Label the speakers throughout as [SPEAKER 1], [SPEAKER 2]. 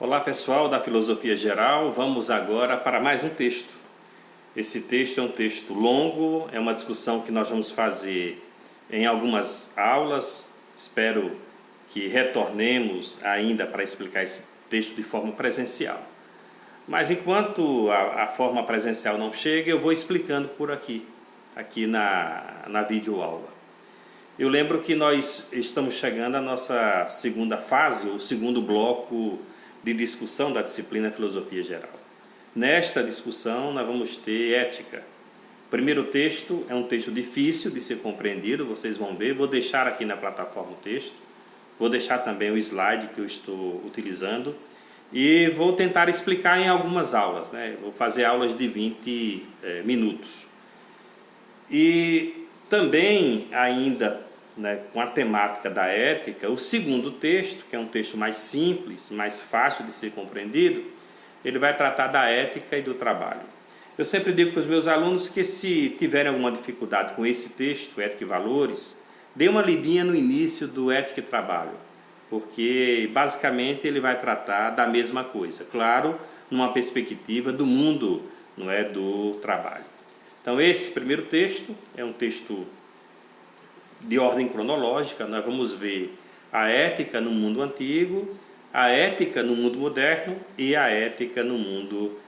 [SPEAKER 1] Olá pessoal da Filosofia Geral, vamos agora para mais um texto. Esse texto é um texto longo, é uma discussão que nós vamos fazer em algumas aulas. Espero que retornemos ainda para explicar esse texto de forma presencial. Mas enquanto a forma presencial não chega, eu vou explicando por aqui na videoaula. Eu lembro que nós estamos chegando à nossa segunda fase, o segundo bloco de discussão da disciplina Filosofia Geral. Nesta discussão nós vamos ter ética. O primeiro texto é um texto difícil de ser compreendido, vocês vão ver, vou deixar aqui na plataforma o texto, vou deixar também o slide que eu estou utilizando e vou tentar explicar em algumas aulas, né? Vou fazer aulas de 20 minutos. E também ainda, né, com a temática da ética, o segundo texto, que é um texto mais simples, mais fácil de ser compreendido, ele vai tratar da ética e do trabalho. Eu sempre digo para os meus alunos que se tiverem alguma dificuldade com esse texto, Ética e Valores, dê uma lidinha no início do Ética e Trabalho, porque basicamente ele vai tratar da mesma coisa, claro, numa perspectiva do mundo, não é, do trabalho. Então esse primeiro texto é um texto de ordem cronológica. Nós vamos ver a ética no mundo antigo, a ética no mundo moderno e a ética no mundo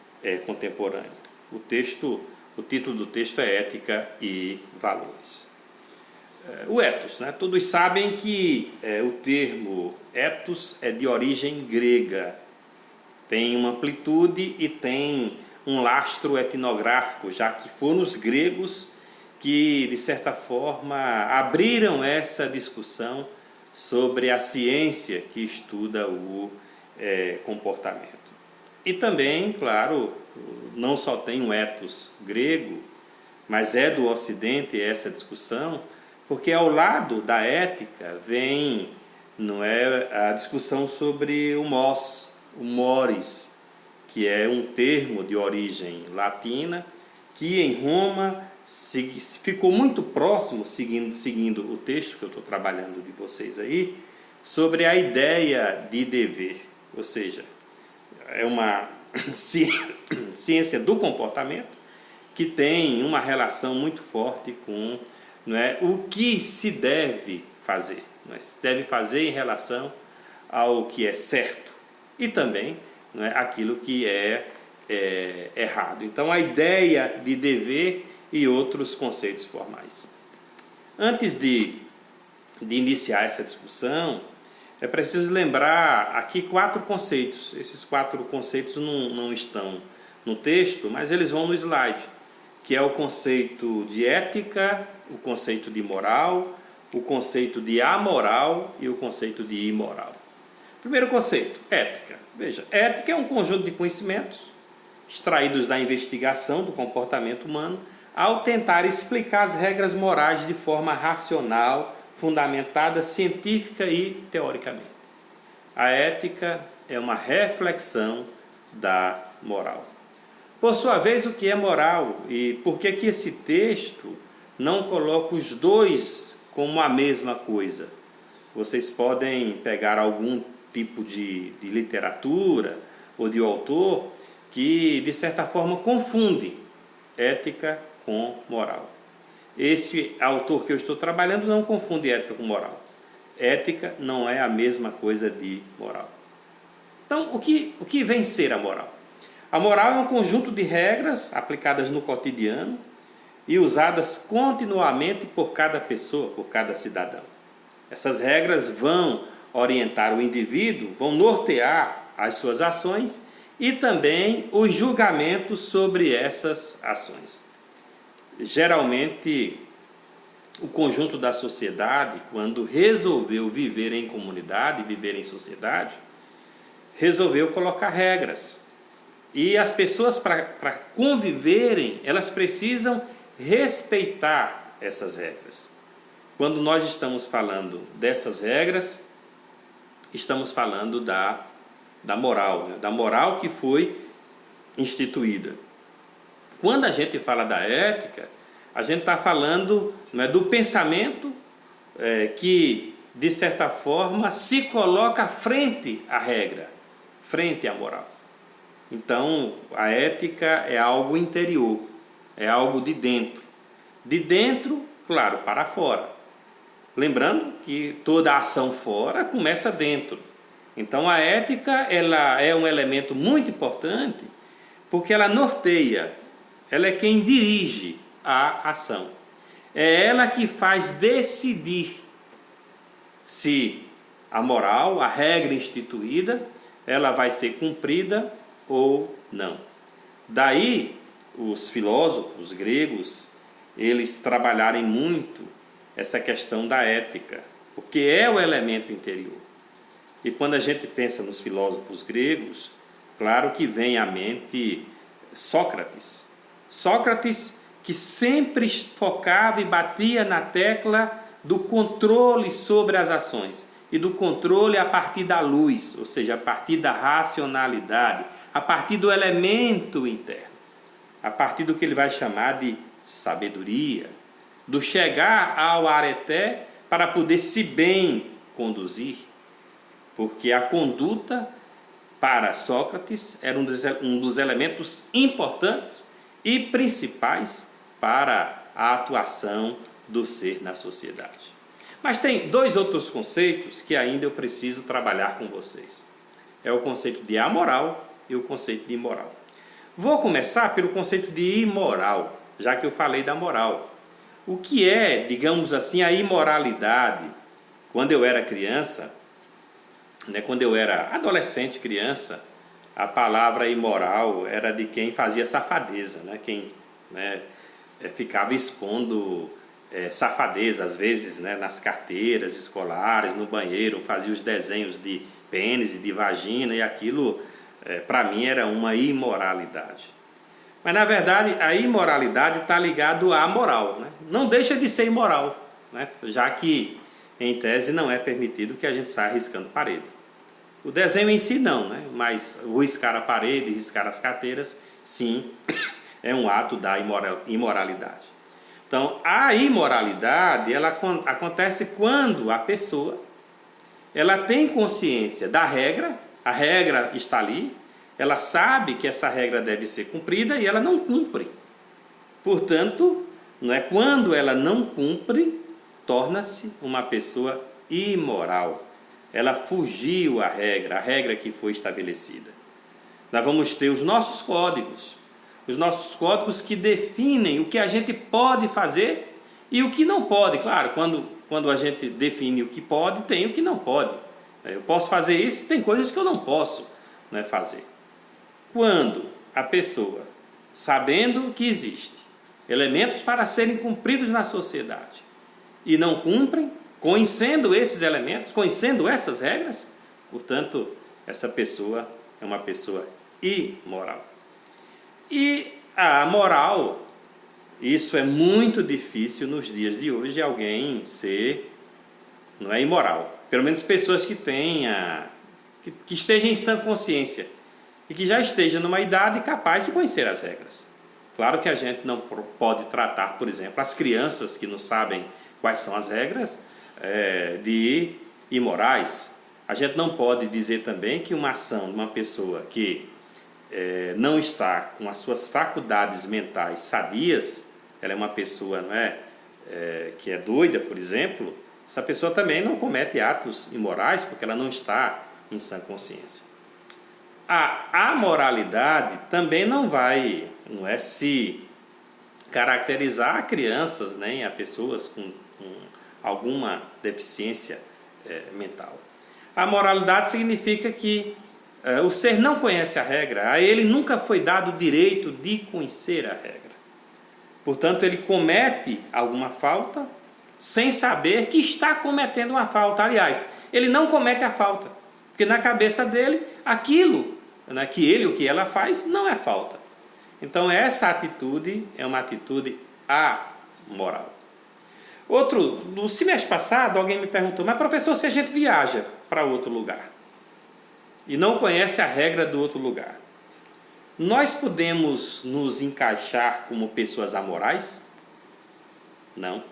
[SPEAKER 1] contemporâneo. O título do texto é Ética e Valores. O ethos, né? Todos sabem que o termo ethos é de origem grega, tem uma amplitude e tem um lastro etnográfico, já que foram os gregos que, de certa forma, abriram essa discussão sobre a ciência que estuda o comportamento. E também, claro, não só tem um ethos grego, mas é do Ocidente essa discussão, porque ao lado da ética vem, não é, a discussão sobre o mores, que é um termo de origem latina, que em Roma ficou muito próximo, seguindo o texto que eu estou trabalhando de vocês aí, sobre a ideia de dever, ou seja, é uma ciência do comportamento que tem uma relação muito forte com, não é, o que se deve fazer, não é, se deve fazer em relação ao que é certo e também, não é, aquilo que é errado. Então a ideia de dever e outros conceitos formais. Antes de iniciar essa discussão, é preciso lembrar aqui 4 conceitos. Esses 4 conceitos não estão no texto, mas eles vão no slide, que é o conceito de ética, o conceito de moral, o conceito de amoral e o conceito de imoral. Primeiro conceito, ética. Veja, ética é um conjunto de conhecimentos extraídos da investigação do comportamento humano ao tentar explicar as regras morais de forma racional, fundamentada científica e teoricamente. A ética é uma reflexão da moral. Por sua vez, o que é moral e por que esse texto não coloca os dois como a mesma coisa? Vocês podem pegar algum tipo de literatura ou de autor que, de certa forma, confunde ética com moral. Esse autor que eu estou trabalhando não confunde ética com moral. Ética não é a mesma coisa de moral. Então, o que vem ser a moral? A moral é um conjunto de regras aplicadas no cotidiano e usadas continuamente por cada pessoa, por cada cidadão. Essas regras vão orientar o indivíduo, vão nortear as suas ações e também os julgamentos sobre essas ações. Geralmente, o conjunto da sociedade, quando resolveu viver em comunidade, viver em sociedade, resolveu colocar regras. E as pessoas, para conviverem, elas precisam respeitar essas regras. Quando nós estamos falando dessas regras, estamos falando da moral, né? Da moral que foi instituída. Quando a gente fala da ética, a gente está falando, não é, do pensamento que, de certa forma, se coloca frente à regra, frente à moral. Então, a ética é algo interior, é algo de dentro. De dentro, claro, para fora. Lembrando que toda ação fora começa dentro. Então, a ética ela é um elemento muito importante porque ela norteia, ela é quem dirige a ação. É ela que faz decidir se a moral, a regra instituída, ela vai ser cumprida ou não. Daí, os filósofos gregos, eles trabalharem muito essa questão da ética, porque é o elemento interior. E quando a gente pensa nos filósofos gregos, claro que vem à mente Sócrates. Sócrates que sempre focava e batia na tecla do controle sobre as ações e do controle a partir da luz, ou seja, a partir da racionalidade, a partir do elemento interno, a partir do que ele vai chamar de sabedoria, do chegar ao areté para poder se bem conduzir, porque a conduta para Sócrates era um dos elementos importantes e principais para a atuação do ser na sociedade. Mas tem dois outros conceitos que ainda eu preciso trabalhar com vocês. É o conceito de amoral e o conceito de imoral. Vou começar pelo conceito de imoral, já que eu falei da moral. O que é, digamos assim, a imoralidade? Quando eu era criança, quando eu era adolescente, criança, a palavra imoral era de quem fazia safadeza, quem ficava expondo safadeza, às vezes, nas carteiras escolares, no banheiro, fazia os desenhos de pênis e de vagina, e aquilo, para mim, era uma imoralidade. Mas, na verdade, a imoralidade está ligada à moral. Não deixa de ser imoral, já que, em tese, não é permitido que a gente saia riscando parede. O desenho em si não, mas o riscar a parede, riscar as carteiras, sim, é um ato da imoralidade. Então, a imoralidade ela acontece quando a pessoa ela tem consciência da regra, a regra está ali, ela sabe que essa regra deve ser cumprida e ela não cumpre. Portanto, quando ela não cumpre, torna-se uma pessoa imoral. Ela fugiu à regra que foi estabelecida. Nós vamos ter os nossos códigos que definem o que a gente pode fazer e o que não pode. Claro, quando a gente define o que pode, tem o que não pode. Eu posso fazer isso, tem coisas que eu não posso fazer. Quando a pessoa, sabendo que existe elementos para serem cumpridos na sociedade e não cumprem, conhecendo esses elementos, conhecendo essas regras, portanto, essa pessoa é uma pessoa imoral. E a moral, isso é muito difícil nos dias de hoje, alguém ser, imoral. Pelo menos pessoas que estejam em sã consciência e que já estejam numa idade capaz de conhecer as regras. Claro que a gente não pode tratar, por exemplo, as crianças que não sabem quais são as regras de imorais. A gente não pode dizer também que uma ação de uma pessoa que não está com as suas faculdades mentais sadias, ela é uma pessoa que é doida, por exemplo, essa pessoa também não comete atos imorais porque ela não está em sã consciência. A amoralidade também não vai se caracterizar a crianças nem a pessoas com alguma deficiência mental. A moralidade significa que o ser não conhece a regra, a ele nunca foi dado o direito de conhecer a regra. Portanto, ele comete alguma falta sem saber que está cometendo uma falta. Aliás, ele não comete a falta, porque na cabeça dele, aquilo que ele ou que ela faz não é falta. Então, essa atitude é uma atitude amoral. No semestre passado, alguém me perguntou, mas professor, se a gente viaja para outro lugar e não conhece a regra do outro lugar, nós podemos nos encaixar como pessoas amorais? Não.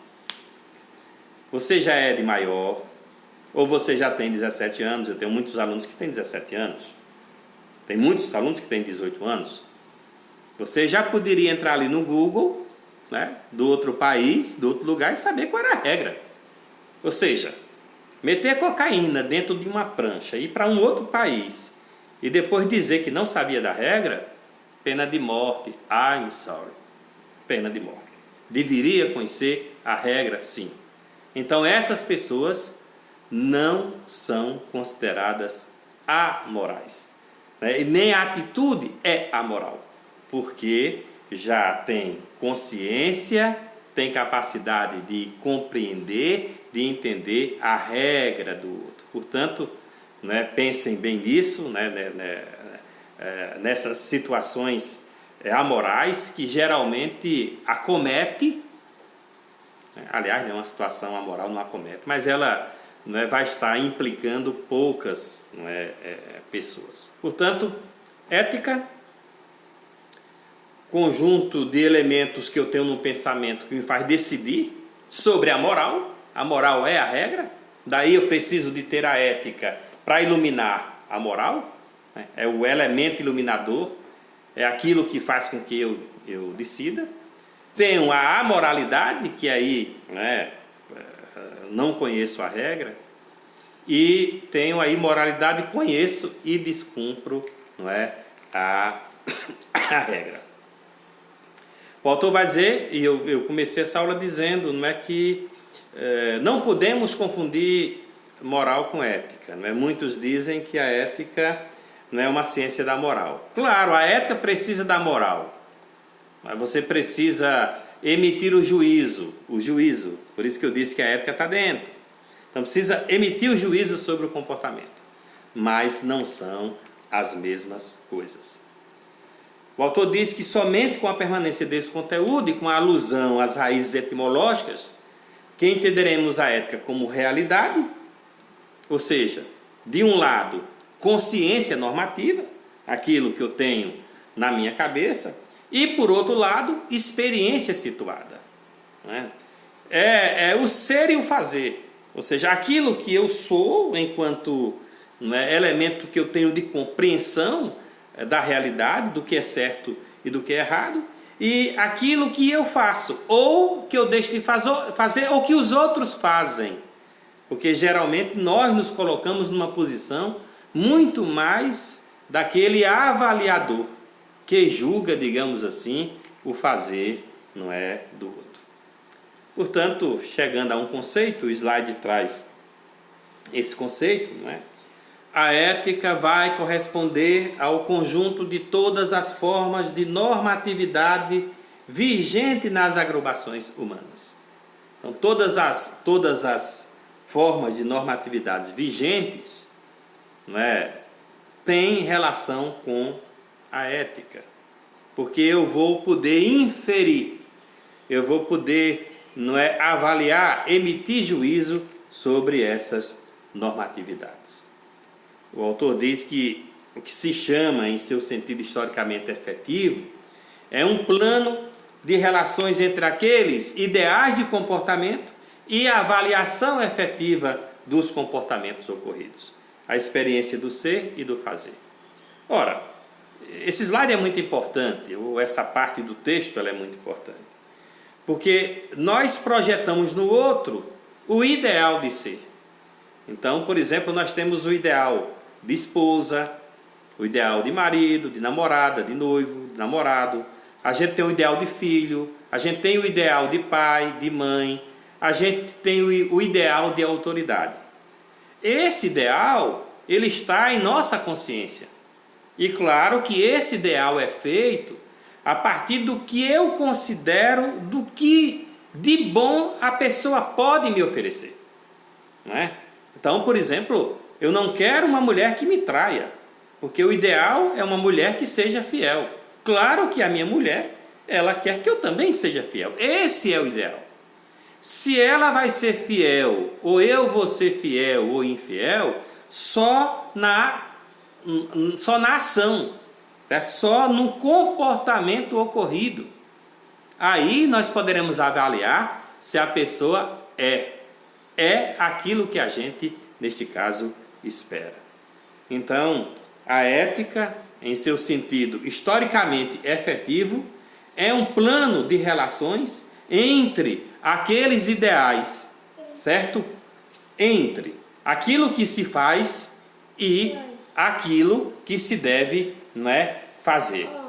[SPEAKER 1] Você já é de maior, ou você já tem 17 anos, eu tenho muitos alunos que têm 17 anos. tem muitos alunos que têm 18 anos, você já poderia entrar ali no Google, né, do outro país, do outro lugar, e saber qual era a regra. Ou seja, meter cocaína dentro de uma prancha, ir para um outro país e depois dizer que não sabia da regra, pena de morte. I'm sorry. Pena de morte. Deveria conhecer a regra, sim. Então essas pessoas não são consideradas amorais, né? E nem a atitude é amoral, porque já tem consciência, tem capacidade de compreender, de entender a regra do outro. Portanto, né, pensem bem nisso, nessas situações amorais que geralmente acomete, né? Aliás, uma situação amoral não acomete, mas ela, né, vai estar implicando poucas, pessoas. Portanto, ética, conjunto de elementos que eu tenho no pensamento que me faz decidir sobre a moral é a regra, daí eu preciso de ter a ética para iluminar a moral, né? É o elemento iluminador, é aquilo que faz com que eu decida. Tenho a amoralidade, que aí, né, não conheço a regra, e tenho a imoralidade, conheço e descumpro, não é, a regra. O autor vai dizer, e eu comecei essa aula dizendo, não é, que não podemos confundir moral com ética, não é? Muitos dizem que a ética não é uma ciência da moral. Claro, a ética precisa da moral, mas você precisa emitir o juízo, por isso que eu disse que a ética está dentro. Então precisa emitir o juízo sobre o comportamento, mas não são as mesmas coisas. O autor diz que somente com a permanência desse conteúdo e com a alusão às raízes etimológicas que entenderemos a ética como realidade, ou seja, de um lado, consciência normativa, aquilo que eu tenho na minha cabeça, e por outro lado, experiência situada, né? É o ser e o fazer, ou seja, aquilo que eu sou enquanto, né, elemento que eu tenho de compreensão da realidade, do que é certo e do que é errado, e aquilo que eu faço, ou que eu deixo de fazer, ou que os outros fazem, porque geralmente nós nos colocamos numa posição muito mais daquele avaliador que julga, digamos assim, o fazer, não é, do outro. Portanto, chegando a um conceito, o slide traz esse conceito, não é? A ética vai corresponder ao conjunto de todas as formas de normatividade vigente nas agrupações humanas. Então, todas as formas de normatividades vigentes, não é, têm relação com a ética, porque eu vou poder inferir, eu vou poder, não é, avaliar, emitir juízo sobre essas normatividades. O autor diz que o que se chama, em seu sentido historicamente efetivo, é um plano de relações entre aqueles ideais de comportamento e a avaliação efetiva dos comportamentos ocorridos, a experiência do ser e do fazer. Ora, esse slide é muito importante, ou essa parte do texto ela é muito importante, porque nós projetamos no outro o ideal de ser. Então, por exemplo, nós temos o ideal de esposa, o ideal de marido, de namorada, de noivo, de namorado. A gente tem o ideal de filho, a gente tem o ideal de pai, de mãe, a gente tem o ideal de autoridade. Esse ideal, ele está em nossa consciência. E claro que esse ideal é feito a partir do que eu considero, do que de bom a pessoa pode me oferecer, não é? Então, por exemplo, eu não quero uma mulher que me traia, porque o ideal é uma mulher que seja fiel. Claro que a minha mulher, ela quer que eu também seja fiel. Esse é o ideal. Se ela vai ser fiel, ou eu vou ser fiel ou infiel, só na ação, certo? Só no comportamento ocorrido. Aí nós poderemos avaliar se a pessoa é aquilo que a gente, neste caso, espera. Então, a ética em seu sentido historicamente efetivo, é um plano de relações entre aqueles ideais, certo? Entre aquilo que se faz e aquilo que se deve, não é, fazer.